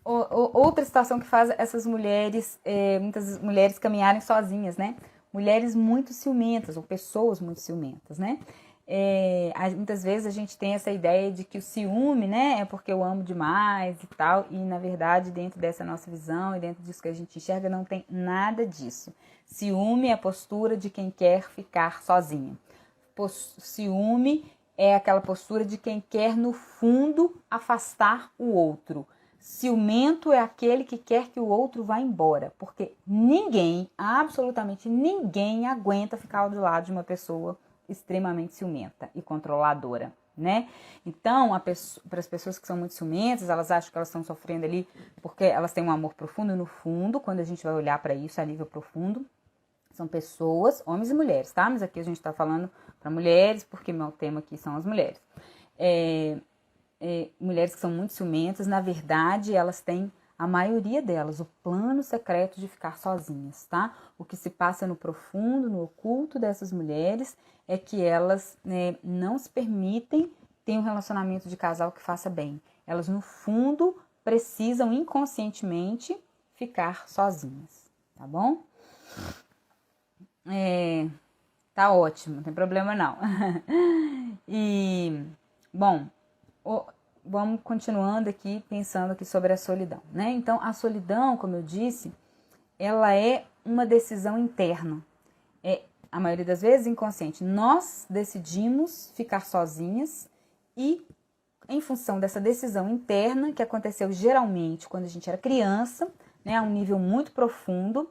Outra situação que faz essas mulheres, muitas mulheres caminharem sozinhas, né? Mulheres muito ciumentas, ou pessoas muito ciumentas, né? Muitas vezes a gente tem essa ideia de que o ciúme, né, é porque eu amo demais e tal, e na verdade dentro dessa nossa visão e dentro disso que a gente enxerga não tem nada disso. Ciúme é a postura de quem quer ficar sozinha. Ciúme é aquela postura de quem quer no fundo afastar o outro. Ciumento é aquele que quer que o outro vá embora, porque ninguém, absolutamente ninguém aguenta ficar do lado de uma pessoa extremamente ciumenta e controladora, né? Então, para as pessoas que são muito ciumentas, elas acham que elas estão sofrendo ali porque elas têm um amor profundo. No fundo, quando a gente vai olhar para isso a nível profundo, são pessoas, homens e mulheres, tá? Mas aqui a gente está falando para mulheres, porque meu tema aqui são as mulheres. Mulheres que são muito ciumentas, na verdade, elas têm, a maioria delas, o plano secreto de ficar sozinhas, tá? O que se passa no profundo, no oculto dessas mulheres é que elas não se permitem ter um relacionamento de casal que faça bem. Elas, no fundo, precisam inconscientemente ficar sozinhas, tá bom? Tá ótimo, não tem problema não. E, bom, vamos continuando aqui, pensando aqui sobre a solidão, né? Então, a solidão, como eu disse, ela é uma decisão interna. A maioria das vezes, inconsciente. Nós decidimos ficar sozinhas e, em função dessa decisão interna, que aconteceu geralmente quando a gente era criança, né, a um nível muito profundo,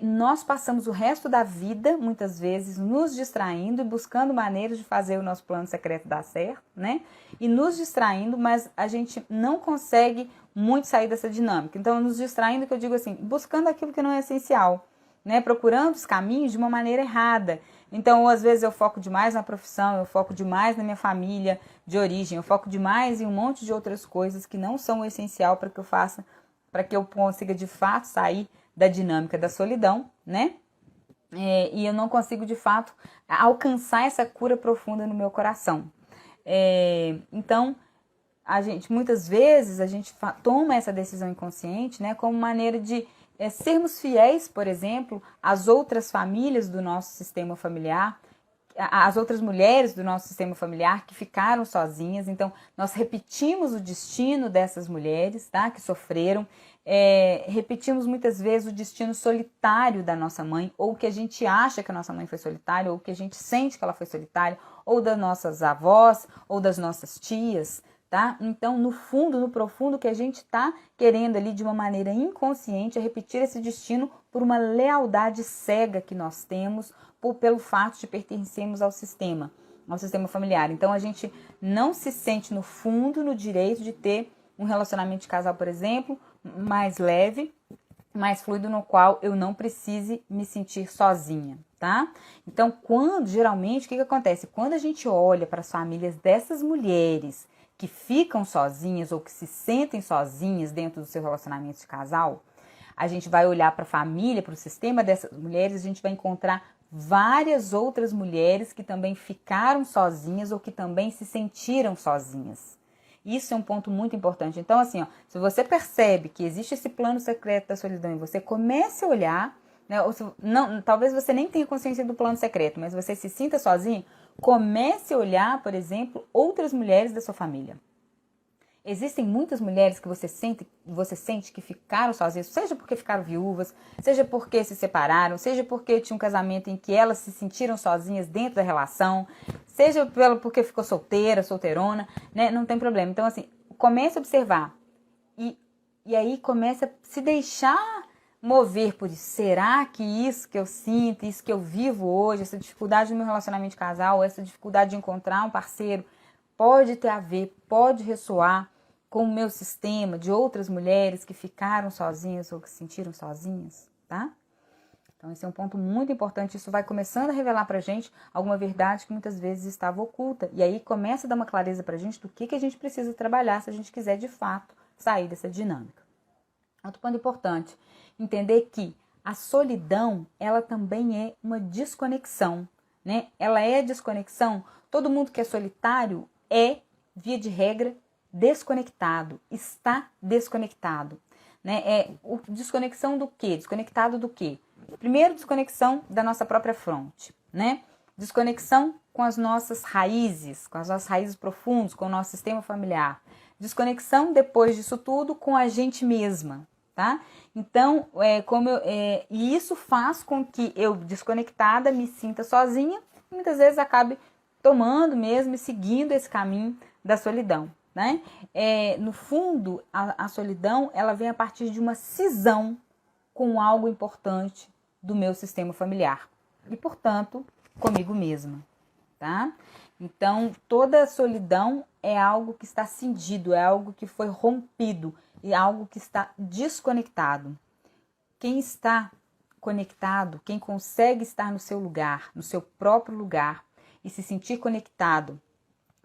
nós passamos o resto da vida, muitas vezes, nos distraindo e buscando maneiras de fazer o nosso plano secreto dar certo, né? E nos distraindo, mas a gente não consegue muito sair dessa dinâmica. Então, nos distraindo, que eu digo assim, buscando aquilo que não é essencial, né? Procurando os caminhos de uma maneira errada. Então, às vezes eu foco demais na profissão, eu foco demais na minha família de origem, eu foco demais em um monte de outras coisas que não são o essencial para que eu faça, para que eu consiga de fato sair da dinâmica da solidão, né? E eu não consigo de fato alcançar essa cura profunda no meu coração. Então, muitas vezes a gente toma essa decisão inconsciente, né, como maneira de sermos fiéis, por exemplo, às outras famílias do nosso sistema familiar, as outras mulheres do nosso sistema familiar que ficaram sozinhas. Então, nós repetimos o destino dessas mulheres, tá, que sofreram. Repetimos muitas vezes o destino solitário da nossa mãe, ou que a gente acha que a nossa mãe foi solitária, ou que a gente sente que ela foi solitária, ou das nossas avós, ou das nossas tias, tá? Então, no fundo, no profundo, o que a gente está querendo ali de uma maneira inconsciente é repetir esse destino por uma lealdade cega que nós temos, pelo fato de pertencermos ao sistema familiar. Então, a gente não se sente no fundo no direito de ter um relacionamento de casal, por exemplo, mais leve, mais fluido, no qual eu não precise me sentir sozinha, tá? Então, geralmente, o que acontece? Quando a gente olha para as famílias dessas mulheres que ficam sozinhas ou que se sentem sozinhas dentro do seu relacionamento de casal, a gente vai olhar para a família, para o sistema dessas mulheres, a gente vai encontrar várias outras mulheres que também ficaram sozinhas ou que também se sentiram sozinhas. Isso é um ponto muito importante. Então, assim, se você percebe que existe esse plano secreto da solidão e você comece a olhar, né, talvez você nem tenha consciência do plano secreto, mas você se sinta sozinho, comece a olhar, por exemplo, outras mulheres da sua família. Existem muitas mulheres que você sente que ficaram sozinhas, seja porque ficaram viúvas, seja porque se separaram, seja porque tinha um casamento em que elas se sentiram sozinhas dentro da relação, seja porque ficou solteirona, né? Não tem problema. Então, assim, comece a observar e aí comece a se deixar mover por isso. Será que isso que eu sinto, isso que eu vivo hoje, essa dificuldade no meu relacionamento de casal, essa dificuldade de encontrar um parceiro, pode ter a ver, pode ressoar com o meu sistema de outras mulheres que ficaram sozinhas ou que se sentiram sozinhas, tá? Então, esse é um ponto muito importante. Isso vai começando a revelar pra gente alguma verdade que muitas vezes estava oculta. E aí começa a dar uma clareza pra gente do que a gente precisa trabalhar se a gente quiser, de fato, sair dessa dinâmica. Outro ponto importante, entender que a solidão, ela também é uma desconexão, né? Ela é desconexão. Todo mundo que é solitário via de regra, desconectado, está desconectado, né? Desconexão do quê? Desconectado do quê? Primeiro, desconexão da nossa própria fronte, né? Desconexão com as nossas raízes profundas, com o nosso sistema familiar. Desconexão, depois disso tudo, com a gente mesma, tá? Então, e isso faz com que eu, desconectada, me sinta sozinha e muitas vezes acabe tomando mesmo e seguindo esse caminho da solidão, né? No fundo, a solidão, ela vem a partir de uma cisão com algo importante do meu sistema familiar e, portanto, comigo mesma, tá? Então, toda solidão é algo que está cindido, é algo que foi rompido, é algo que está desconectado. Quem está conectado, quem consegue estar no seu lugar, no seu próprio lugar e se sentir conectado,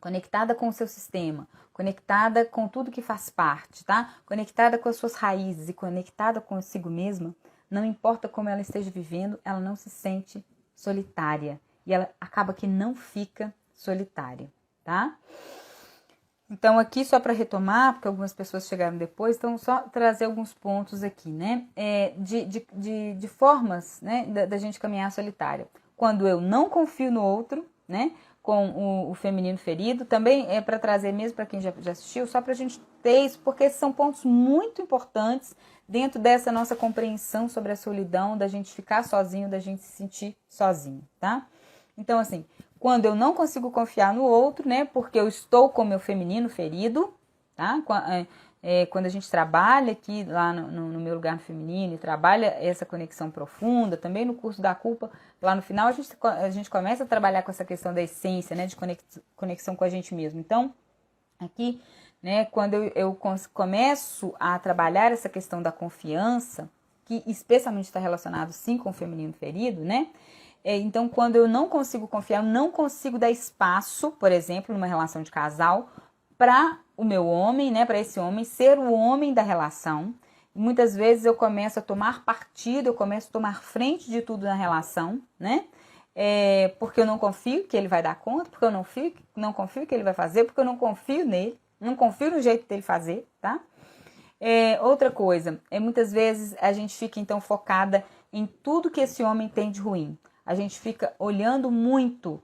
conectada com o seu sistema, conectada com tudo que faz parte, tá? Conectada com as suas raízes e conectada consigo mesma, não importa como ela esteja vivendo, ela não se sente solitária e ela acaba que não fica solitária, tá? Então aqui só para retomar, porque algumas pessoas chegaram depois, então só trazer alguns pontos aqui, né? De formas, né, da gente caminhar solitária. Quando eu não confio no outro, né? Com o feminino ferido, também é para trazer mesmo para quem já assistiu, só para a gente ter isso, porque esses são pontos muito importantes dentro dessa nossa compreensão sobre a solidão, da gente ficar sozinho, da gente se sentir sozinho, tá? Então, assim, quando eu não consigo confiar no outro, né, porque eu estou com o meu feminino ferido, tá? Quando a gente trabalha aqui lá no meu lugar feminino e trabalha essa conexão profunda, também no curso da culpa, lá no final a gente começa a trabalhar com essa questão da essência, né, de conexão com a gente mesmo. Então, aqui, né, quando eu começo a trabalhar essa questão da confiança, que especialmente está relacionado sim com o feminino ferido, né? Então, quando eu não consigo confiar, eu não consigo dar espaço, por exemplo, numa relação de casal, para o meu homem, né, para esse homem ser o homem da relação. E muitas vezes eu começo a tomar partido, eu começo a tomar frente de tudo na relação, né? Porque eu não confio que ele vai dar conta, porque eu não confio que ele vai fazer, porque eu não confio nele, não confio no jeito dele fazer, tá? Outra coisa, muitas vezes a gente fica então focada em tudo que esse homem tem de ruim. A gente fica olhando muito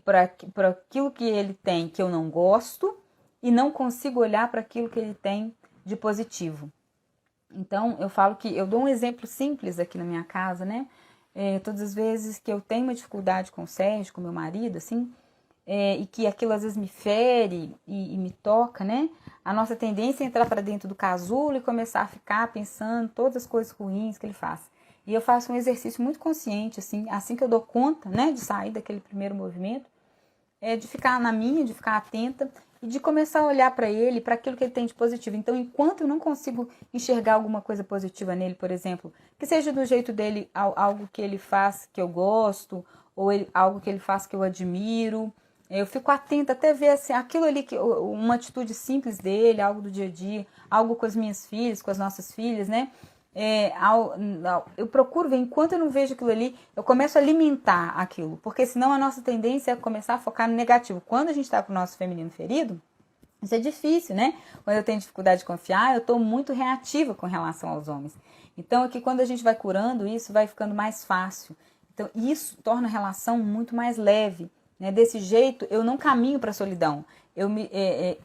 para aquilo que ele tem que eu não gosto e não consigo olhar para aquilo que ele tem de positivo. Então, eu falo que eu dou um exemplo simples aqui na minha casa, né? Todas as vezes que eu tenho uma dificuldade com o Sérgio, com meu marido, assim, e que aquilo às vezes me fere e me toca, né? A nossa tendência é entrar para dentro do casulo e começar a ficar pensando todas as coisas ruins que ele faz. E eu faço um exercício muito consciente, assim que eu dou conta, né, de sair daquele primeiro movimento, de ficar na minha, de ficar atenta e de começar a olhar para ele, para aquilo que ele tem de positivo. Então, enquanto eu não consigo enxergar alguma coisa positiva nele, por exemplo, que seja do jeito dele, algo que ele faz que eu gosto, ou algo que ele faz que eu admiro, eu fico atenta até ver assim, aquilo ali, uma atitude simples dele, algo do dia a dia, algo com as minhas filhas, com as nossas filhas, né? Eu procuro ver, enquanto eu não vejo aquilo ali, eu começo a alimentar aquilo, porque senão a nossa tendência é começar a focar no negativo. Quando a gente está com o nosso feminino ferido, isso é difícil, né? Quando eu tenho dificuldade de confiar, eu estou muito reativa com relação aos homens. Então, aqui quando a gente vai curando isso, vai ficando mais fácil. Então, isso torna a relação muito mais leve, né? Desse jeito, eu não caminho para a solidão.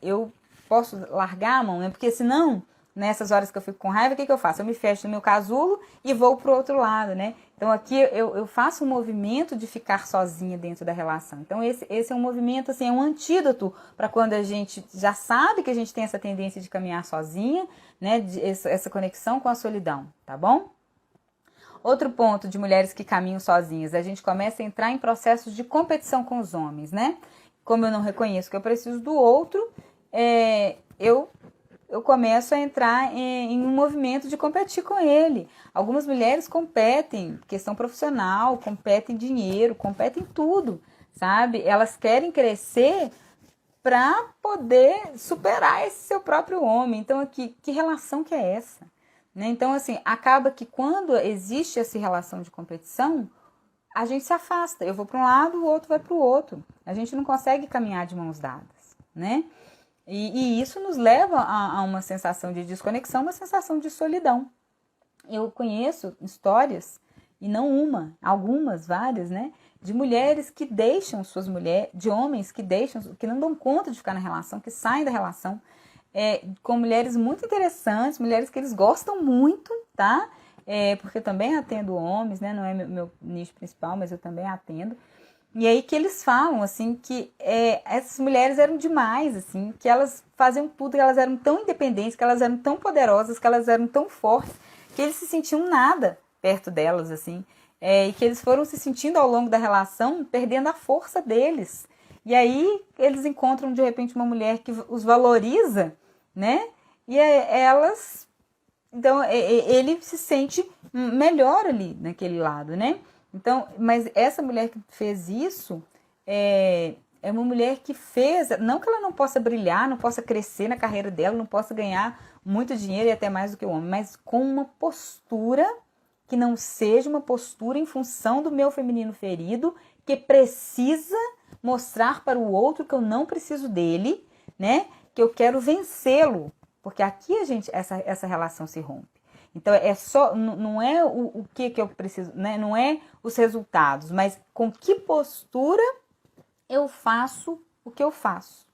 Eu posso largar a mão, né? Porque senão, nessas horas que eu fico com raiva, o que eu faço? Eu me fecho no meu casulo e vou pro outro lado, né? Então aqui eu faço um movimento de ficar sozinha dentro da relação. Então esse é um movimento, assim, é um antídoto para quando a gente já sabe que a gente tem essa tendência de caminhar sozinha, né? Essa conexão com a solidão, tá bom? Outro ponto de mulheres que caminham sozinhas, a gente começa a entrar em processos de competição com os homens, né? Como eu não reconheço que eu preciso do outro, eu começo a entrar em um movimento de competir com ele. Algumas mulheres competem, questão profissional, competem em dinheiro, competem em tudo, sabe? Elas querem crescer para poder superar esse seu próprio homem. Então, que relação que é essa? Né? Então, assim, acaba que quando existe essa relação de competição, a gente se afasta. Eu vou para um lado, o outro vai para o outro. A gente não consegue caminhar de mãos dadas, né? E isso nos leva a uma sensação de desconexão, uma sensação de solidão. Eu conheço histórias, e não uma, algumas, várias, né? De mulheres que deixam suas mulheres, de homens que deixam, que não dão conta de ficar na relação, que saem da relação, com mulheres muito interessantes, mulheres que eles gostam muito, tá? Porque eu também atendo homens, né? Não é meu nicho principal, mas eu também atendo. E aí que eles falam, assim, que essas mulheres eram demais, assim, que elas faziam tudo, que elas eram tão independentes, que elas eram tão poderosas, que elas eram tão fortes, que eles se sentiam nada perto delas, assim. E que eles foram se sentindo ao longo da relação, perdendo a força deles. E aí eles encontram, de repente, uma mulher que os valoriza, né? E elas... Então, ele se sente melhor ali naquele lado, né? Então, mas essa mulher que fez isso é uma mulher que fez, não que ela não possa brilhar, não possa crescer na carreira dela, não possa ganhar muito dinheiro e até mais do que o homem, mas com uma postura que não seja uma postura em função do meu feminino ferido, que precisa mostrar para o outro que eu não preciso dele, né? Que eu quero vencê-lo, porque aqui essa relação se rompe. Então é só, não é o que eu preciso, né? Não é os resultados, mas com que postura eu faço o que eu faço.